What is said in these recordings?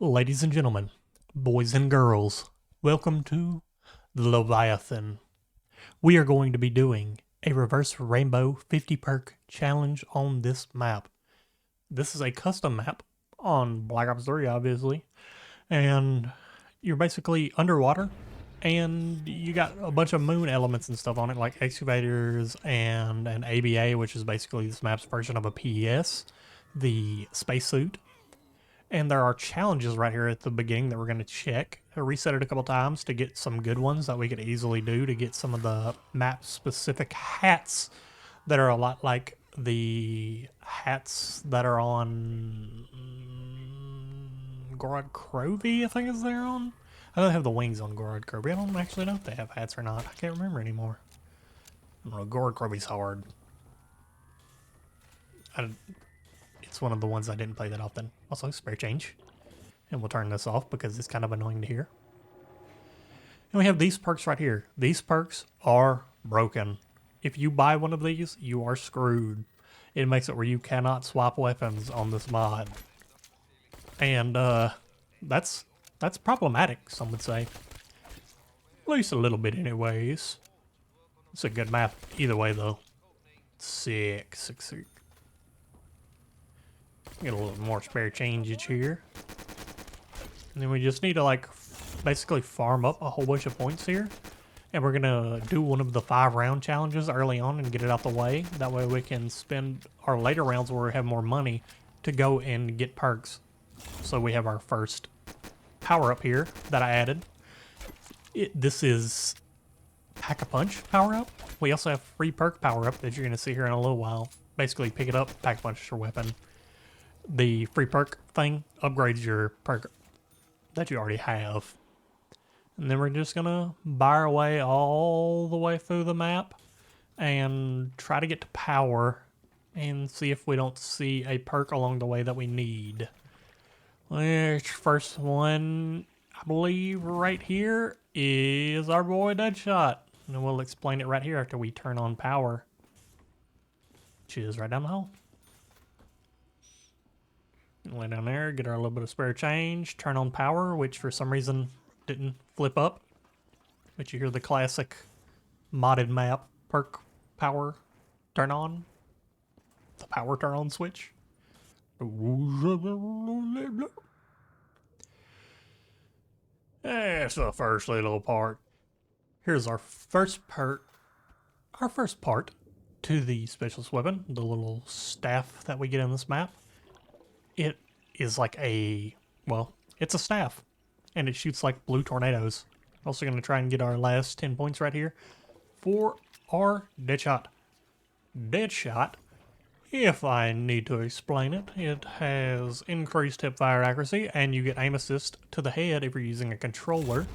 Ladies and gentlemen, boys and girls, welcome to the Leviathan. We are going to be doing a reverse rainbow 50 perk challenge on this map. This is a custom map on Black Ops 3, obviously, and you're basically underwater and you got a bunch of moon elements and stuff on it, like excavators and an ABA, which is basically this map's version of a PES, the spacesuit. And there are challenges right here at the beginning that we're going to check. I reset it a couple times to get some good ones that we could easily do to get some of the map specific hats that are a lot like the hats that are on Gorod Krovi, I think is there on. I don't have the wings on Gorod Krovi. I don't actually know if they have hats or not. I can't remember anymore. I don't know, Gorod Krovi's hard. It's one of the ones I didn't play that often. Also, spare change. And we'll turn this off because it's kind of annoying to hear. And we have these perks right here. These perks are broken. If you buy one of these, you are screwed. It makes it where you cannot swap weapons on this mod. And that's problematic, some would say. At least a little bit anyways. It's a good map either way though. Sick. Get a little more spare change here. And then we just need to like basically farm up a whole bunch of points here. And we're gonna do one of the 5-round challenges early on and get it out the way. That way we can spend our later rounds where we have more money to go and get perks. So we have our first power up here that I added. This is Pack-a-Punch power up. We also have free perk power up that you're gonna see here in a little while. Basically pick it up, Pack-a-Punch is your weapon. The free perk thing upgrades your perk that you already have. And then we're just gonna buy our way all the way through the map and try to get to power and see if we don't see a perk along the way that we need. First one, I believe right here, is our boy Deadshot. And we'll explain it right here after we turn on power, which is right down the hall. Lay down there, get our little bit of spare change, turn on power, which for some reason didn't flip up. But you hear the classic modded map perk power turn on. The power turn on switch. That's the first little part. Here's our first part to the specialist weapon, the little staff that we get in this map. It is like it's a staff, and it shoots like blue tornadoes. Also going to try and get our last 10 points right here for our Deadshot. Deadshot, if I need to explain it, it has increased hipfire accuracy, and you get aim assist to the head if you're using a controller.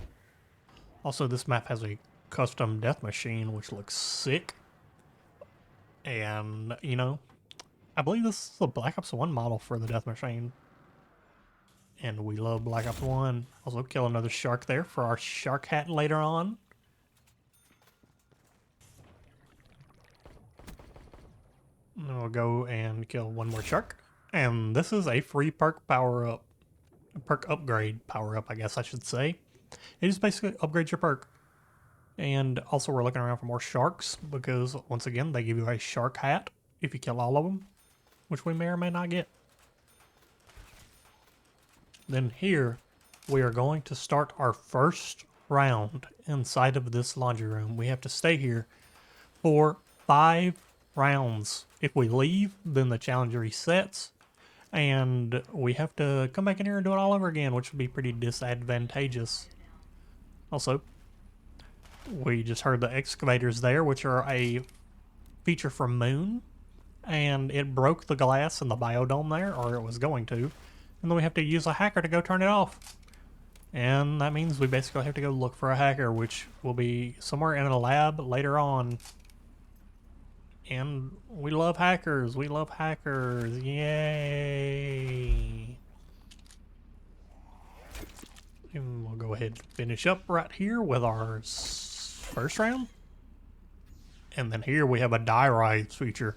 Also, this map has a custom death machine, which looks sick. And, you know, I believe this is a Black Ops 1 model for the death machine. And we love Black Ops 1. Also kill another shark there for our shark hat later on. And then we'll go and kill one more shark. And this is a free perk power up. Perk upgrade power up, I guess I should say. It just basically upgrades your perk. And also we're looking around for more sharks because once again they give you a shark hat if you kill all of them, which we may or may not get. Then here, we are going to start our first round inside of this laundry room. We have to stay here for 5 rounds. If we leave, then the challenge resets, and we have to come back in here and do it all over again, which would be pretty disadvantageous. Also, we just heard the excavators there, which are a feature from Moon. And it broke the glass in the biodome there, or it was going to. And then we have to use a hacker to go turn it off. And that means we basically have to go look for a hacker, which will be somewhere in a lab later on. And we love hackers. We love hackers. Yay. And we'll go ahead and finish up right here with our first round. And then here we have a die rise feature.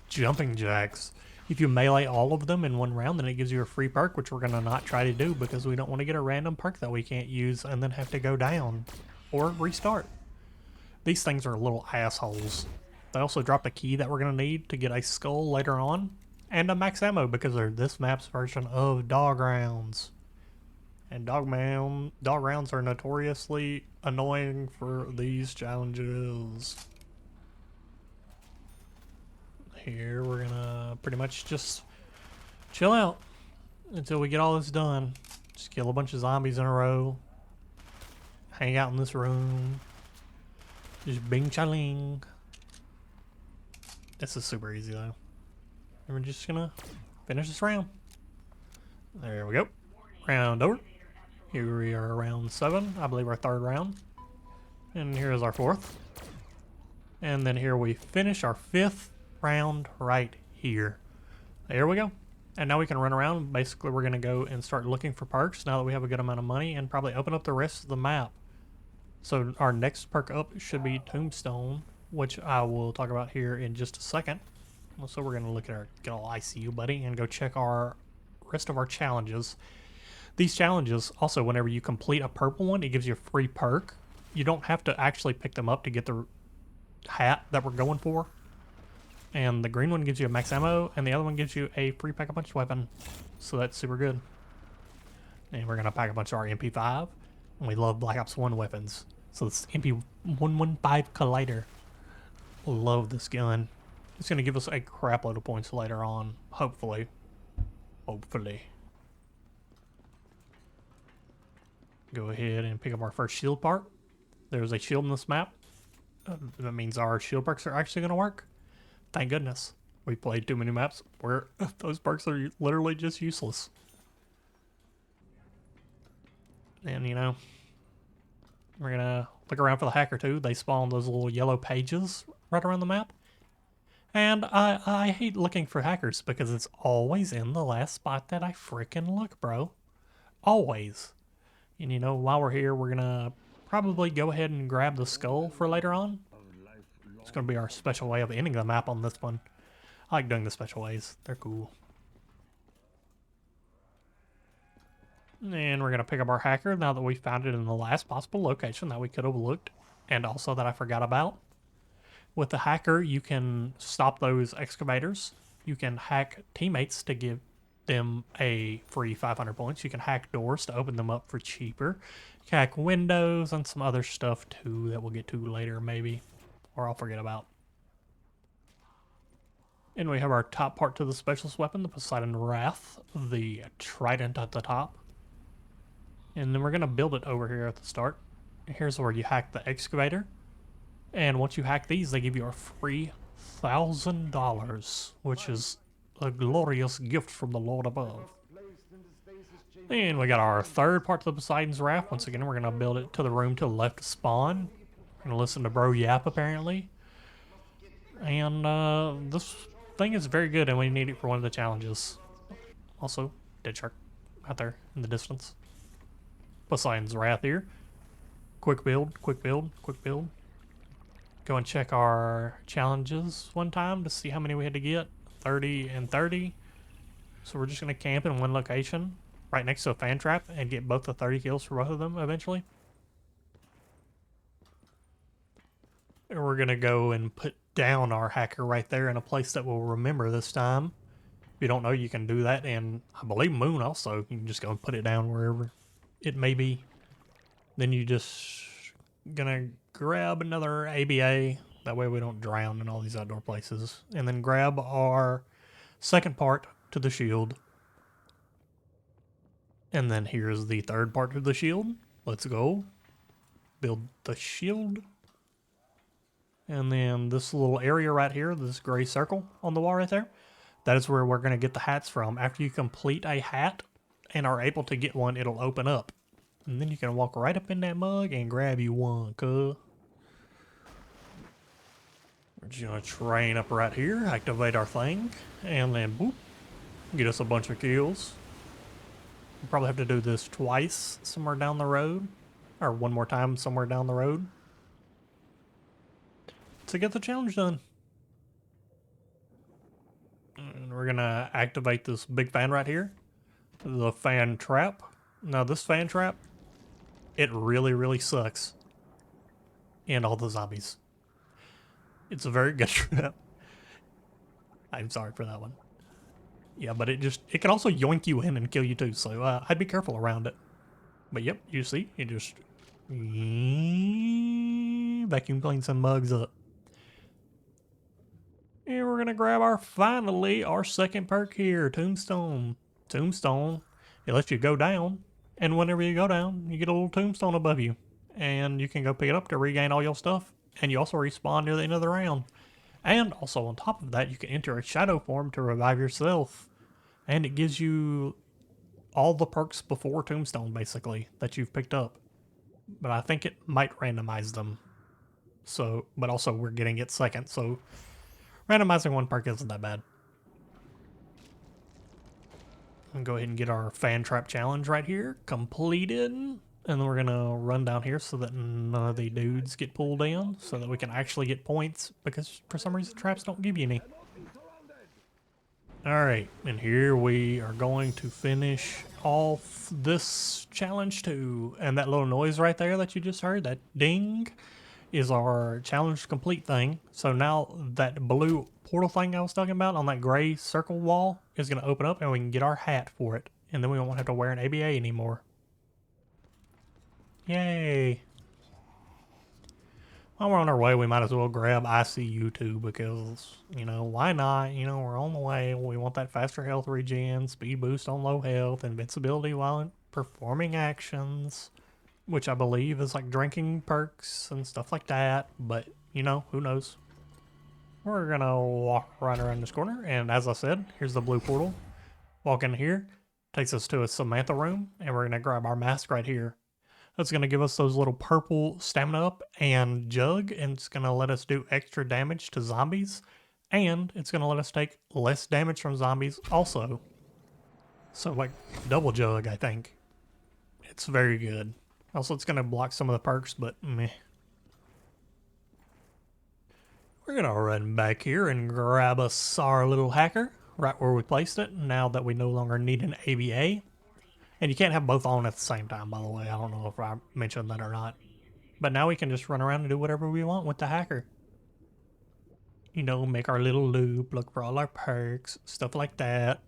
Jumping jacks. If you melee all of them in one round, then it gives you a free perk, which we're going to not try to do because we don't want to get a random perk that we can't use and then have to go down or restart. These things are little assholes. They also dropped a key that we're going to need to get a skull later on and a max ammo because they're this map's version of dog rounds. And dog rounds are notoriously annoying for these challenges. Here we're gonna pretty much just chill out until we get all this done. Just kill a bunch of zombies in a row. Hang out in this room. Just bing chaling. This is super easy though. And we're just gonna finish this round. There we go. Round over. Here we are, round 7. I believe our 3rd round. And here is our 4th. And then here we finish our 5th round right here. There we go. And now we can run around. Basically, we're going to go and start looking for perks now that we have a good amount of money and probably open up the rest of the map. So our next perk up should be Tombstone, which I will talk about here in just a second. So we're going to look at our good old ICU buddy and go check our rest of our challenges. These challenges, also, whenever you complete a purple one, it gives you a free perk. You don't have to actually pick them up to get the hat that we're going for. And the green one gives you a max ammo, and the other one gives you a free pack-a-punch weapon. So that's super good. And we're going to pack a bunch of our MP5. And we love Black Ops 1 weapons. So it's MP115 Collider. Love this gun. It's going to give us a crap load of points later on. Hopefully. Hopefully. Go ahead and pick up our first shield part. There's a shield in this map. That means our shield perks are actually going to work. Thank goodness. We played too many maps where those perks are literally just useless. And, you know, we're going to look around for the hacker too. They spawn those little yellow pages right around the map. And I hate looking for hackers because it's always in the last spot that I freaking look, bro. Always. And you know, while we're here, we're gonna probably go ahead and grab the skull for later on. It's gonna be our special way of ending the map on this one. I like doing the special ways. They're cool. And we're gonna pick up our hacker now that we found it in the last possible location that we could have looked. And also that I forgot about. With the hacker, you can stop those excavators. You can hack teammates to give them a free 500 points. You can hack doors to open them up for cheaper. You can hack windows and some other stuff too that we'll get to later maybe, or I'll forget about. And we have our top part to the specialist weapon, the Poseidon Wrath, the trident at the top. And then we're going to build it over here at the start. Here's where you hack the excavator. And once you hack these, they give you a free $1,000, which is a glorious gift from the Lord above. And we got our 3rd part to the Poseidon's Wrath. Once again, we're going to build it to the room to the left of spawn. We're going to listen to Bro Yap, apparently. And this thing is very good, and we need it for one of the challenges. Also, dead shark out there in the distance. Poseidon's Wrath here. Quick build, quick build, quick build. Go and check our challenges one time to see how many we had to get. 30 and 30. So we're just going to camp in one location right next to a fan trap and get both the 30 kills for both of them eventually. And we're going to go and put down our hacker right there in a place that we'll remember this time. If you don't know, you can do that. And I believe Moon also. You can just go and put it down wherever it may be. Then you just going to grab another ABA. That way we don't drown in all these outdoor places. And then grab our 2nd part to the shield. And then here's the 3rd part to the shield. Let's go. Build the shield. And then this little area right here, this gray circle on the wall right there, that is where we're going to get the hats from. After you complete a hat and are able to get one, it'll open up. And then you can walk right up in that mug and grab you one, cuh. We're just going to train up right here, activate our thing, and then boop, get us a bunch of kills. We'll probably have to do this twice somewhere down the road, or one more time somewhere down the road to get the challenge done. And we're we're gonna activate this big fan right here. The fan trap. Now this fan trap, it really sucks. And all the zombies. It's a very good trap. I'm sorry for that one. Yeah, but it can also yoink you in and kill you too, so I'd be careful around it. But yep, you see, it just vacuum cleans some mugs up. And we're gonna grab finally our second perk here, Tombstone. Tombstone, it lets you go down, and whenever you go down, you get a little tombstone above you. And you can go pick it up to regain all your stuff, and you also respawn near the end of the round. And also on top of that, you can enter a shadow form to revive yourself. And it gives you all the perks before Tombstone, basically, that you've picked up. But I think it might randomize them. So, but also we're getting it second, so randomizing one perk isn't that bad. And go ahead and get our fan trap challenge right here completed. And then we're gonna run down here so that none of the dudes get pulled in, so that we can actually get points, because for some reason traps don't give you any. Alright, and here we are going to finish off this challenge too. And that little noise right there that you just heard, that ding, is our challenge complete thing. So now that blue portal thing I was talking about on that gray circle wall is going to open up, and we can get our hat for it. And then we won't have to wear an ABA anymore. Yay! While we're on our way, we might as well grab ICU too, because, you know, why not? You know, we're on the way. We want that faster health regen, speed boost on low health, invincibility while performing actions, which I believe is like drinking perks and stuff like that, but, you know, who knows? We're gonna walk right around this corner, and as I said, here's the blue portal. Walk in here, takes us to a Samantha room, and we're gonna grab our mask right here. That's going to give us those little purple stamina up and jug, and it's going to let us do extra damage to zombies, and it's going to let us take less damage from zombies also. So like double jug, I think. It's very good. Also, it's going to block some of the perks, but meh. We're going to run back here and grab us our little hacker right where we placed it, now that we no longer need an ABA. And you can't have both on at the same time, by the way. I don't know if I mentioned that or not. But now we can just run around and do whatever we want with the hacker. You know, make our little loop, look for all our perks, stuff like that.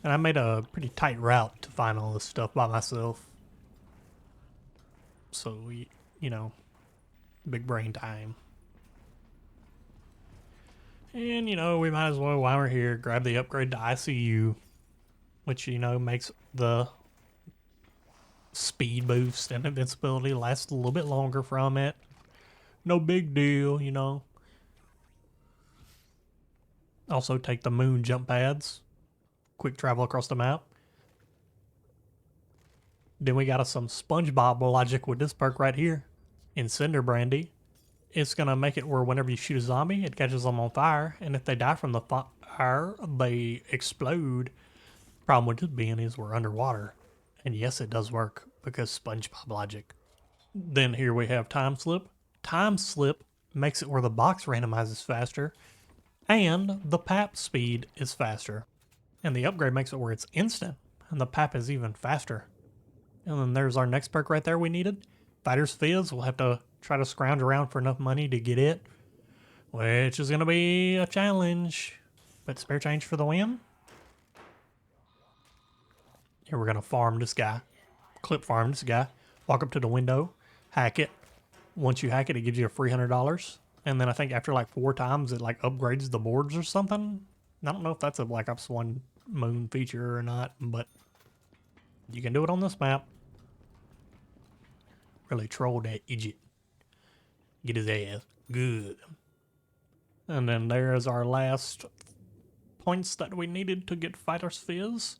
And I made a pretty tight route to find all this stuff by myself. So, you know, big brain time. And, you know, we might as well, while we're here, grab the upgrade to ICU. Which, you know, makes the speed boost and invincibility last a little bit longer from it. No big deal, you know. Also take the moon jump pads. Quick travel across the map. Then we got us some SpongeBob logic with this perk right here. Cinder Brandy. It's going to make it where whenever you shoot a zombie, it catches them on fire. And if they die from the fire, they explode. Problem with this being is we're underwater. And yes, it does work, because SpongeBob logic. Then here we have Time Slip. Time Slip makes it where the box randomizes faster, and the PAP speed is faster. And the upgrade makes it where it's instant, and the PAP is even faster. And then there's our next perk right there we needed. Fighter's Fizz. We'll have to try to scrounge around for enough money to get it, which is going to be a challenge. But spare change for the win. Here we're going to farm this guy. Clip farm this guy. Walk up to the window. Hack it. Once you hack it, it gives you a free $100. And then I think after like 4 times, it like upgrades the boards or something. I don't know if that's a Black Ops 1 moon feature or not, but you can do it on this map. Really troll that idiot. Get his ass. Good. And then there's our last points that we needed to get Fighter's Fizz.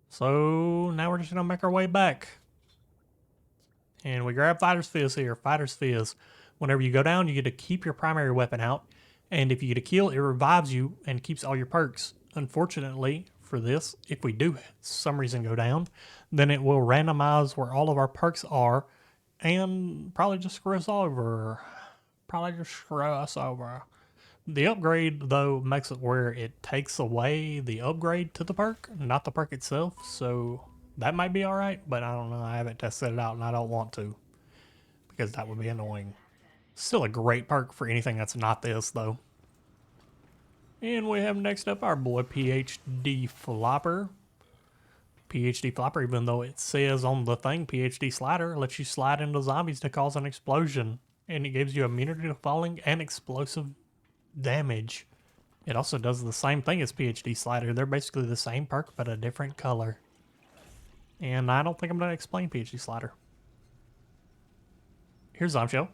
So now we're just going to make our way back. And we grab Fighter's Fizz here. Fighter's Fizz. Whenever you go down, you get to keep your primary weapon out. And if you get a kill, it revives you and keeps all your perks. Unfortunately for this, if we do some reason go down, then it will randomize where all of our perks are and probably just screw us over. The upgrade, though, makes it where it takes away the upgrade to the perk, not the perk itself, so that might be alright, but I don't know, I haven't tested it out and I don't want to, because that would be annoying. Still a great perk for anything that's not this, though. And we have next up our boy PhD Flopper. PhD Flopper, even though it says on the thing PhD Slider, lets you slide into zombies to cause an explosion, and it gives you immunity to falling and explosive damage. It also does the same thing as PhD Slider. They're basically the same perk, but a different color. And I don't think I'm going to explain PhD Slider. Here's Zombshell.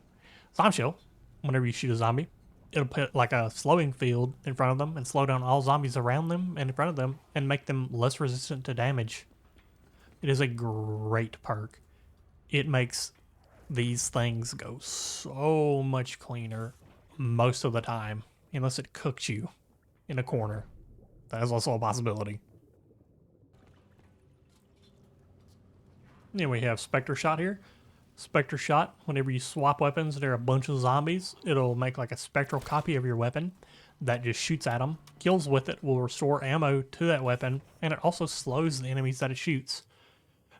Zombshell, whenever you shoot a zombie, it'll put like a slowing field in front of them and slow down all zombies around them and in front of them and make them less resistant to damage. It is a great perk. It makes these things go so much cleaner most of the time, unless it cooks you in a corner. That is also a possibility. Then we have Spectre Shot here. Spectre Shot, whenever you swap weapons, there are a bunch of zombies. It'll make like a spectral copy of your weapon that just shoots at them. Kills with it will restore ammo to that weapon, and it also slows the enemies that it shoots.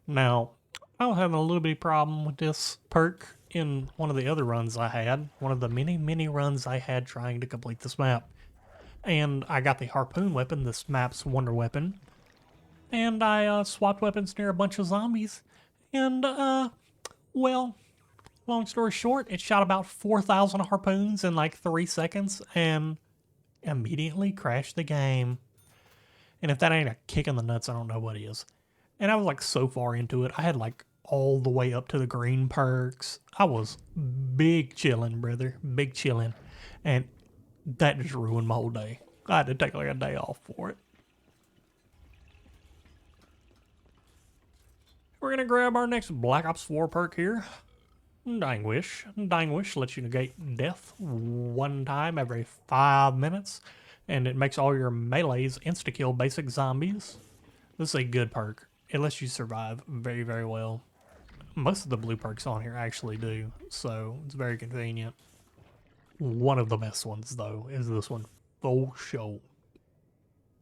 Now, I was having a little bit of problem with this perk in one of the other runs I had. One of the many runs I had trying to complete this map. And I got the harpoon weapon, this map's wonder weapon. And I swapped weapons near a bunch of zombies. And, well, long story short, it shot about 4,000 harpoons in like 3 seconds and immediately crashed the game. And if that ain't a kick in the nuts, I don't know what is. And I was like so far into it. I had like all the way up to the green perks. I was big chillin', brother. Big chillin'. And that just ruined my whole day. I had to take like a day off for it. We're going to grab our next Black Ops 4 perk here. Dying Wish. Dying Wish lets you negate death 1 time every 5 minutes. And it makes all your melees insta-kill basic zombies. This is a good perk. It lets you survive very well. Most of the blue perks on here actually do, so it's very convenient. One of the best ones, though, is this one, for sure.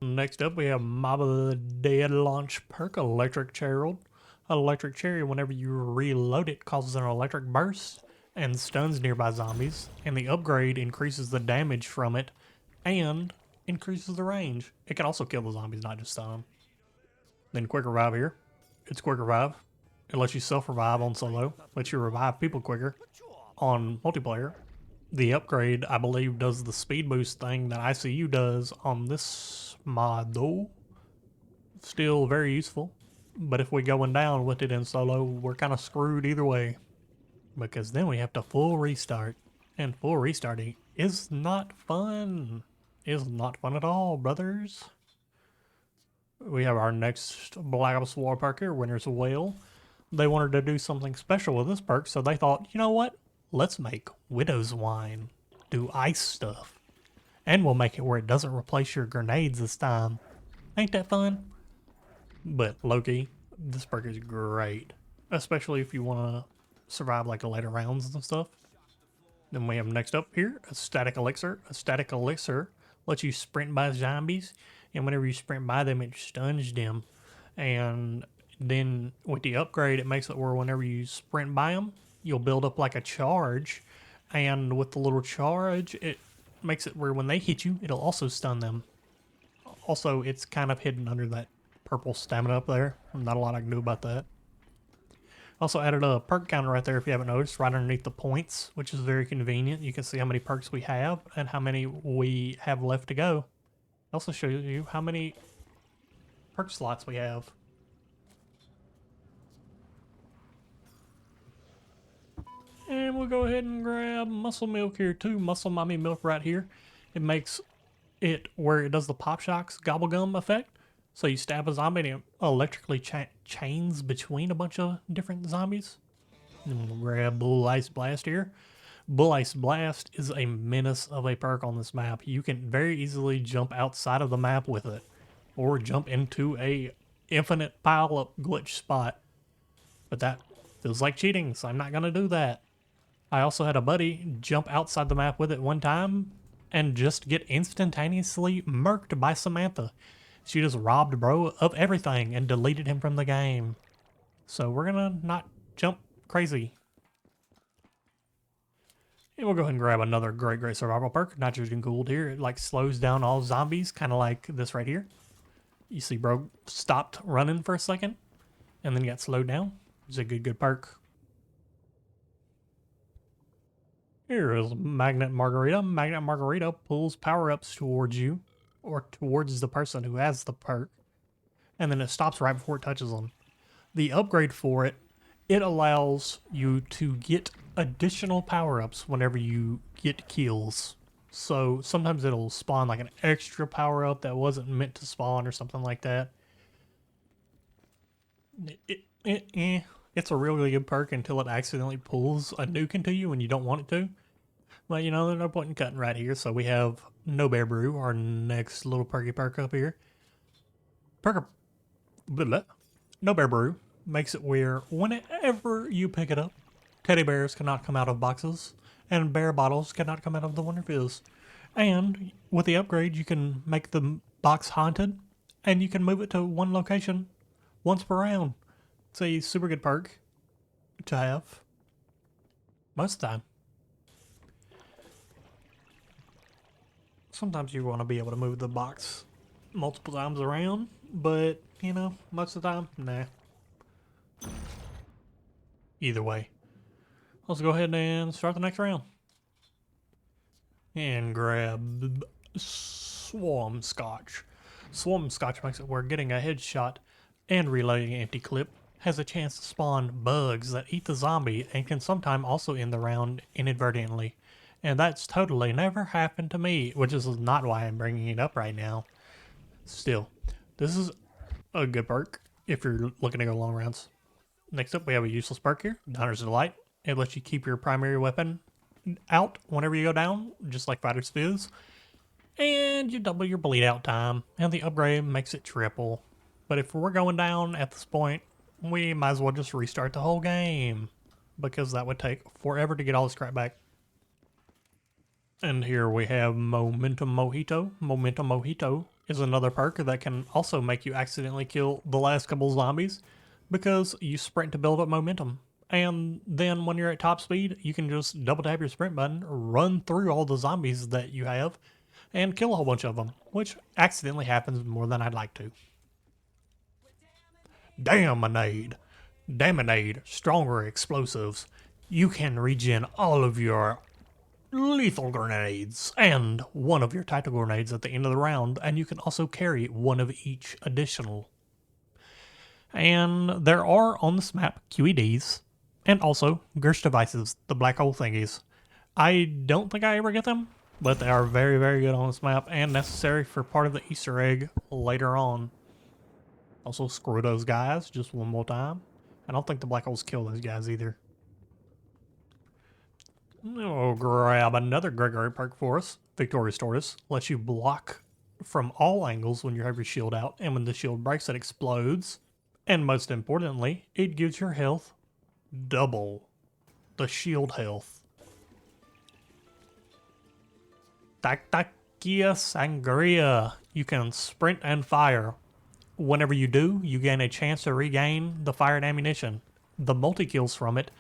Next up, we have Mob of the Dead launch perk, Electric Cherry. Electric Cherry, whenever you reload it, causes an electric burst and stuns nearby zombies, and the upgrade increases the damage from it and increases the range. It can also kill the zombies, not just stun them. Then Quick Revive here. It's Quick Revive. It lets you self-revive on solo, lets you revive people quicker on multiplayer. The upgrade, I believe, does the speed boost thing that ICU does on this mod, though. Still very useful. But if we're going down with it in solo, we're kind of screwed either way. Because then we have to full restart. And full restarting is not fun. Is not fun at all, brothers. We have our next Black Ops 4 perk here, Winter's Wail. They wanted to do something special with this perk, so they thought, you know what? Let's make Widow's Wine. Do ice stuff. And we'll make it where it doesn't replace your grenades this time. Ain't that fun? But Loki, this perk is great. Especially if you want to survive like the later rounds and stuff. Then we have next up here, a Static Elixir. A Static Elixir lets you sprint by zombies. And whenever you sprint by them, it stuns them. And then with the upgrade, it makes it where whenever you sprint by them, you'll build up like a charge. And with the little charge, it makes it where when they hit you, it'll also stun them. Also, it's kind of hidden under that purple stamina up there. Not a lot I can do about that. Also added a perk counter right there if you haven't noticed, right underneath the points, which is very convenient. You can see how many perks we have and how many we have left to go. It also shows you how many perk slots we have. And we'll go ahead and grab Muscle Milk here too. Muscle Mommy Milk right here. It makes it where it does the Pop Shocks Gobble Gum effect. So you stab a zombie and it electrically chains between a bunch of different zombies. And we'll grab Bull Ice Blast here. Bull Ice Blast is a menace of a perk on this map. You can very easily jump outside of the map with it. Or jump into a infinite pile-up glitch spot. But that feels like cheating, so I'm not going to do that. I also had a buddy jump outside the map with it one time, and just get instantaneously murked by Samantha. She just robbed bro of everything and deleted him from the game. So we're gonna not jump crazy. And we'll go ahead and grab another great survival perk, nitrogen cooled here. It like slows down all zombies, kind of like this right here. You see bro stopped running for a second and then got slowed down. It's a good perk. Here is Magnet Margarita. Magnet Margarita pulls power-ups towards you, or towards the person who has the perk, and then it stops right before it touches them. The upgrade for it, it allows you to get additional power-ups whenever you get kills. So sometimes it'll spawn like an extra power-up that wasn't meant to spawn or something like that. It's a really good perk until it accidentally pulls a nuke into you when you don't want it to. But you know, there's no point in cutting right here. So we have No Bear Brew, our next little perky perk up here. No Bear Brew makes it where whenever you pick it up, teddy bears cannot come out of boxes, and bear bottles cannot come out of the Wonder Fizz. And with the upgrade, you can make the box haunted, and you can move it to one location once per round. It's a super good perk to have most of the time. Sometimes you want to be able to move the box multiple times around, but, you know, most of the time, nah. Either way. Let's go ahead and start the next round. And grab Swarm Scotch. Swarm Scotch makes it where getting a headshot and reloading an empty clip has a chance to spawn bugs that eat the zombie and can sometimes also end the round inadvertently. And that's totally never happened to me, which is not why I'm bringing it up right now. Still, this is a good perk if you're looking to go long rounds. Next up, we have a useless perk here, Hunter's Delight. It lets you keep your primary weapon out whenever you go down, just like Fighter's Fizz. And you double your bleed out time, and the upgrade makes it triple. But if we're going down at this point, we might as well just restart the whole game, because that would take forever to get all this crap back. And here we have Momentum Mojito. Momentum Mojito is another perk that can also make you accidentally kill the last couple zombies because you sprint to build up momentum. And then when you're at top speed, you can just double tap your sprint button, run through all the zombies that you have, and kill a whole bunch of them, which accidentally happens more than I'd like to. Daminade. Daminade, stronger explosives. You can regen all of your lethal grenades and one of your tactical grenades at the end of the round, and you can also carry one of each additional. And there are on this map QEDs and also Gersh devices, the black hole thingies. I don't think I ever get them, but they are very good on this map and necessary for part of the Easter egg later on. Also, screw those guys just one more time. I don't think the black holes kill those guys either. We'll grab another Gregory perk for us. Victorious Tortoise lets you block from all angles when you have your shield out, and when the shield breaks, it explodes. And most importantly, it gives your health double the shield health. Tactakia Sangria. You can sprint and fire. Whenever you do, you gain a chance to regain the fired ammunition. The multi-kills from it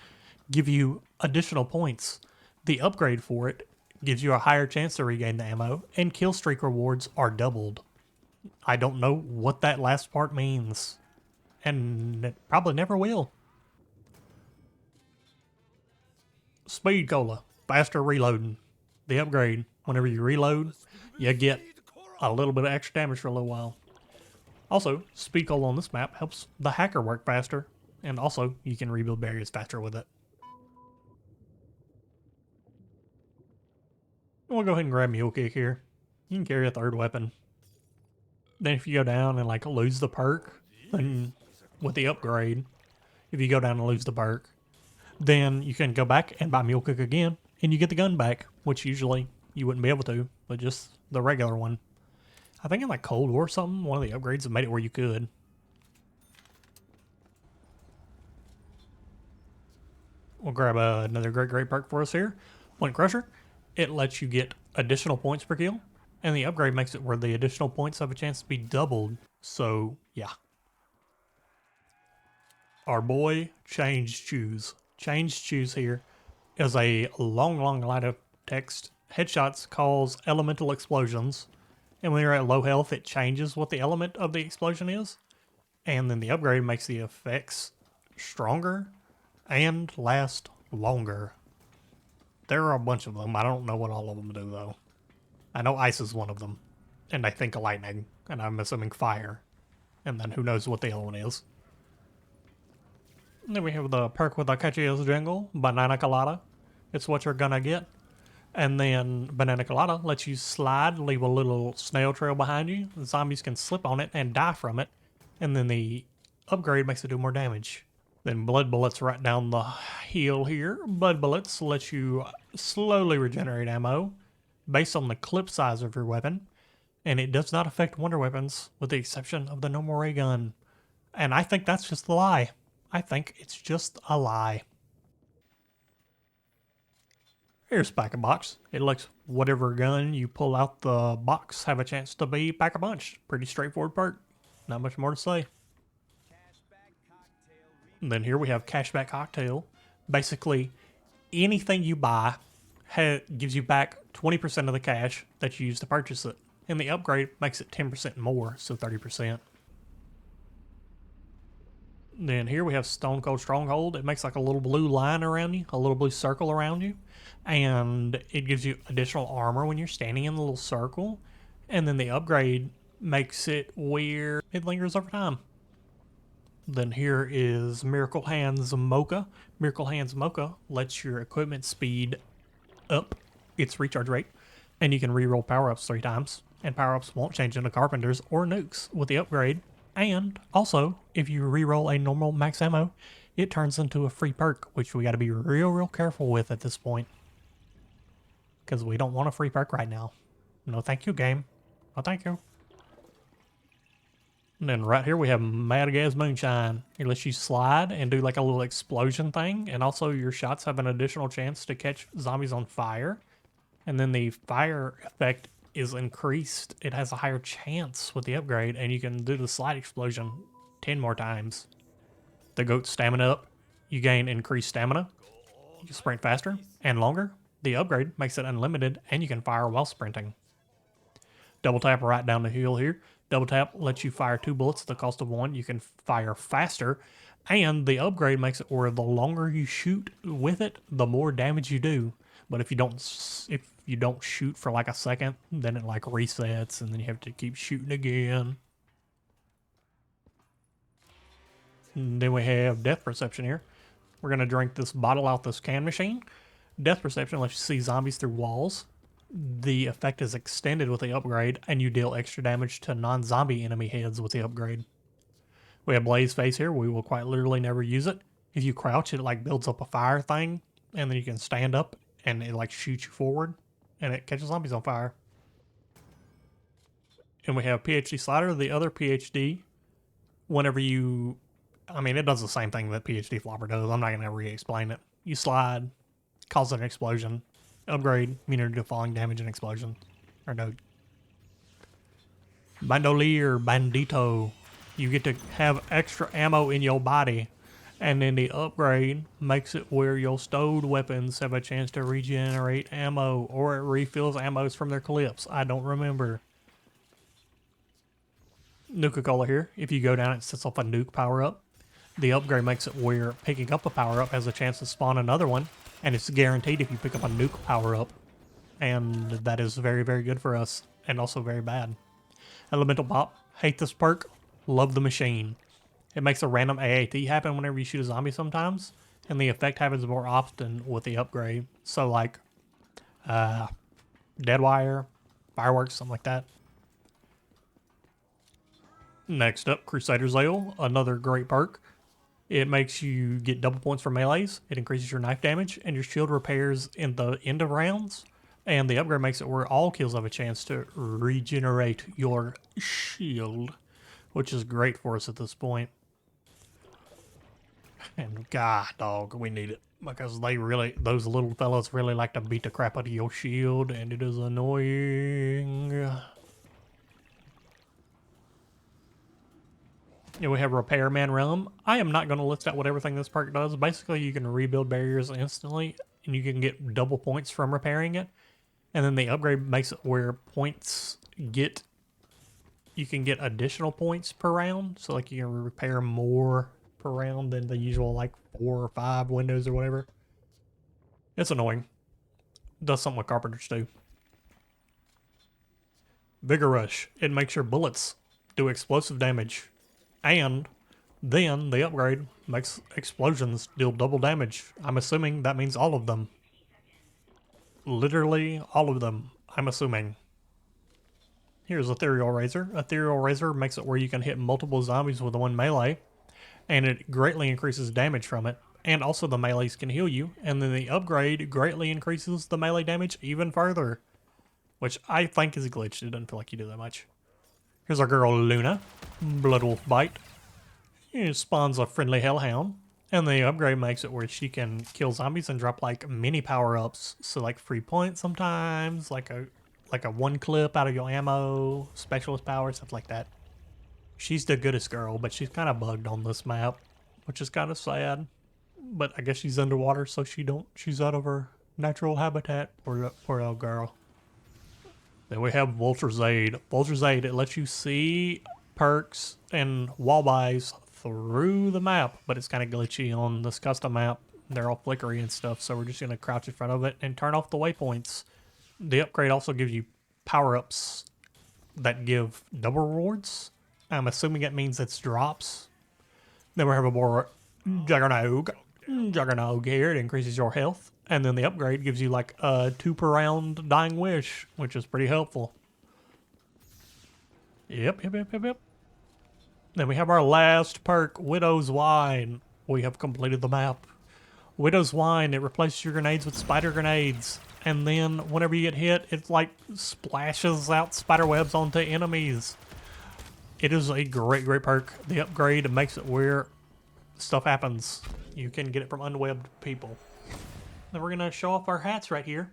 give you additional points. The upgrade for it gives you a higher chance to regain the ammo, and kill streak rewards are doubled. I don't know what that last part means, and it probably never will. Speed Cola, faster reloading. The upgrade, whenever you reload, you get a little bit of extra damage for a little while. Also, Speed Cola on this map helps the hacker work faster, and also you can rebuild barriers faster with it. We'll go ahead and grab Mule Kick here. You can carry a third weapon. Then if you go down and like lose the perk, then with the upgrade, if you go down and lose the perk, then you can go back and buy Mule Kick again, and you get the gun back, which usually you wouldn't be able to, but just the regular one. I think in like Cold War or something, one of the upgrades that made it where you could. We'll grab another great perk for us here. Point Crusher. It lets you get additional points per kill, and the upgrade makes it where the additional points have a chance to be doubled. So, yeah. Our boy Change Choose. Change Choose here is a long line of text. Headshots cause elemental explosions, and when you're at low health, it changes what the element of the explosion is, and then the upgrade makes the effects stronger and last longer. There are a bunch of them. I don't know what all of them do, though. I know ice is one of them, and I think lightning, and I'm assuming fire, and then who knows what the other one is. And then we have the perk with the catchiest jingle, Banana Colada. It's what you're gonna get. And then Banana Colada lets you slide, leave a little snail trail behind you. The zombies can slip on it and die from it. And then the upgrade makes it do more damage. Then Blood Bullets right down the hill here. Blood Bullets lets you slowly regenerate ammo based on the clip size of your weapon. And it does not affect wonder weapons with the exception of the normal ray gun. And I think that's just a lie. I think it's just a lie. Here's Pack-a-Box. It lets whatever gun you pull out the box have a chance to be Pack-a-Punch. Pretty straightforward perk. Not much more to say. And then here we have Cashback Cocktail. Basically, anything you buy gives you back 20% of the cash that you used to purchase it. And the upgrade makes it 10% more, so 30%. Then here we have Stone Cold Stronghold. It makes like a little blue line around you, a little blue circle around you. And it gives you additional armor when you're standing in the little circle. And then the upgrade makes it where it lingers over time. Then here is Miracle Hands Mocha. Miracle Hands Mocha lets your equipment speed up its recharge rate. And you can reroll power-ups 3 times. And power-ups won't change into Carpenters or Nukes with the upgrade. And also, if you reroll a normal max ammo, it turns into a free perk, which we got to be real careful with at this point. Because we don't want a free perk right now. No thank you, game. No thank you. And then right here we have Mad Gas Moonshine. It lets you slide and do like a little explosion thing. And also your shots have an additional chance to catch zombies on fire. And then the fire effect is increased. It has a higher chance with the upgrade, and you can do the slide explosion 10 more times. The goat stamina up, you gain increased stamina. You can sprint faster and longer. The upgrade makes it unlimited, and you can fire while sprinting. Double tap right down the hill here. Double tap lets you fire 2 bullets at the cost of 1. You can fire faster, and the upgrade makes it where the longer you shoot with it, the more damage you do. But if you don't shoot for like a second, then it like resets, and then you have to keep shooting again. And then we have Death Perception here. We're gonna drink this bottle out this can machine. Death Perception lets you see zombies through walls. The effect is extended with the upgrade, and you deal extra damage to non-zombie enemy heads with the upgrade. We have Blaze Face here. We will quite literally never use it. If you crouch, it like builds up a fire thing, and then you can stand up, and it like shoots you forward, and it catches zombies on fire. And we have PhD Slider. The other PhD, whenever you... I mean, it does the same thing that PhD Flopper does. I'm not going to re-explain it. You slide, cause an explosion. Upgrade, immunity to falling damage and explosion. Or no. Bandolier, Bandito. You get to have extra ammo in your body. And then the upgrade makes it where your stowed weapons have a chance to regenerate ammo. Or it refills ammos from their clips. I don't remember. Nuka-Cola here. If you go down, it sets off a nuke power-up. The upgrade makes it where picking up a power-up has a chance to spawn another one. And it's guaranteed if you pick up a nuke power-up. And that is very good for us. And also very bad. Elemental Pop. Hate this perk. Love the machine. It makes a random AAT happen whenever you shoot a zombie sometimes. And the effect happens more often with the upgrade. So like, Deadwire, Fireworks, something like that. Next up, Crusader's Ale. Another great perk. It makes you get double points for melees. It increases your knife damage, and your shield repairs in the end of rounds. And the upgrade makes it where all kills have a chance to regenerate your shield, which is great for us at this point. And God, dog, we need it. Because those little fellas really like to beat the crap out of your shield, and it is annoying. Yeah, we have Repairman Realm. I am not going to list out what everything this perk does. Basically, you can rebuild barriers instantly, and you can get double points from repairing it. And then the upgrade makes it where you can get additional points per round. So like you can repair more per round than the usual like 4 or 5 windows or whatever. It's annoying. Does something with carpenters too. Vigor Rush. It makes your bullets do explosive damage. And then the upgrade makes explosions deal double damage. I'm assuming that means all of them. Literally all of them, I'm assuming. Here's Ethereal Razor. Ethereal Razor makes it where you can hit multiple zombies with one melee, and it greatly increases damage from it. And also the melees can heal you, and then the upgrade greatly increases the melee damage even further, which I think is glitched. It doesn't feel like you do that much. Here's our girl Luna. Bloodwolf Bite. It spawns a friendly hellhound, and the upgrade makes it where she can kill zombies and drop like mini power-ups. So like free points sometimes, like a one clip out of your ammo, specialist power, stuff like that. She's the goodest girl, but she's kind of bugged on this map, which is kind of sad. But I guess she's underwater, so she's out of her natural habitat. Poor little girl. Then we have Vulture's Aid. Vulture's Aid, it lets you see perks and wall buys through the map, but it's kind of glitchy on this custom map. They're all flickery and stuff, so we're just going to crouch in front of it and turn off the waypoints. The upgrade also gives you power-ups that give double rewards. I'm assuming it means it's drops. Then we have a more Juggernog here. It increases your health. And then the upgrade gives you like a 2 per round Dying Wish, which is pretty helpful. Yep. Then we have our last perk, Widow's Wine. We have completed the map. Widow's Wine, it replaces your grenades with spider grenades. And then whenever you get hit, it like splashes out spider webs onto enemies. It is a great perk. The upgrade makes it where stuff happens. You can get it from unwebbed people. Then we're going to show off our hats right here.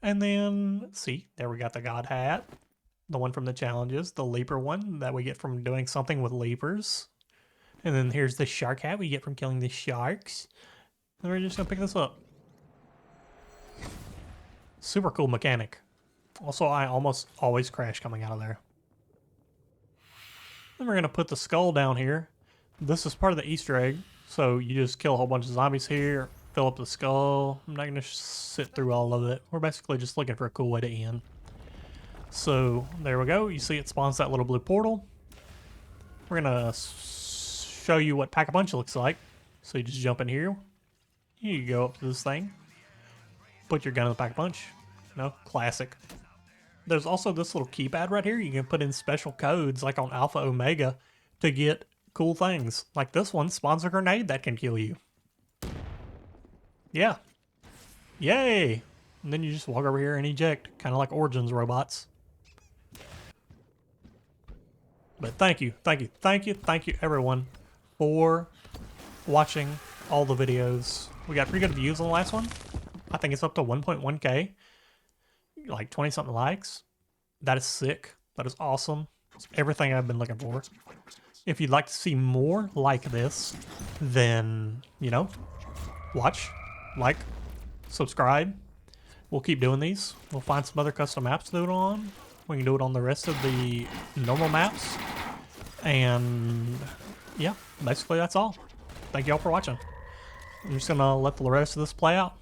And then, see, there we got the God hat. The one from the challenges. The Leaper one that we get from doing something with Leapers. And then here's the Shark hat we get from killing the sharks. And we're just going to pick this up. Super cool mechanic. Also, I almost always crash coming out of there. Then we're going to put the skull down here. This is part of the Easter egg. So you just kill a whole bunch of zombies here, fill up the skull. I'm not going to sit through all of it. We're basically just looking for a cool way to end. So there we go. You see it spawns that little blue portal. We're going to show you what Pack-a-Punch looks like. So you just jump in here. You go up to this thing. Put your gun in the Pack-a-Punch. No, classic. There's also this little keypad right here. You can put in special codes like on Alpha Omega to get cool things. Like this one spawns a grenade that can kill you. Yeah. Yay! And then you just walk over here and eject. Kind of like Origins robots. But thank you everyone for watching all the videos. We got pretty good views on the last one. I think it's up to 1.1k. Like 20 something likes. That is sick. That is awesome. It's everything I've been looking for. If you'd like to see more like this, then, you know, watch, like, subscribe. We'll keep doing these. We'll find some other custom maps to do it on. We can do it on the rest of the normal maps. And yeah, basically that's all. Thank y'all for watching. I'm just gonna let the rest of this play out.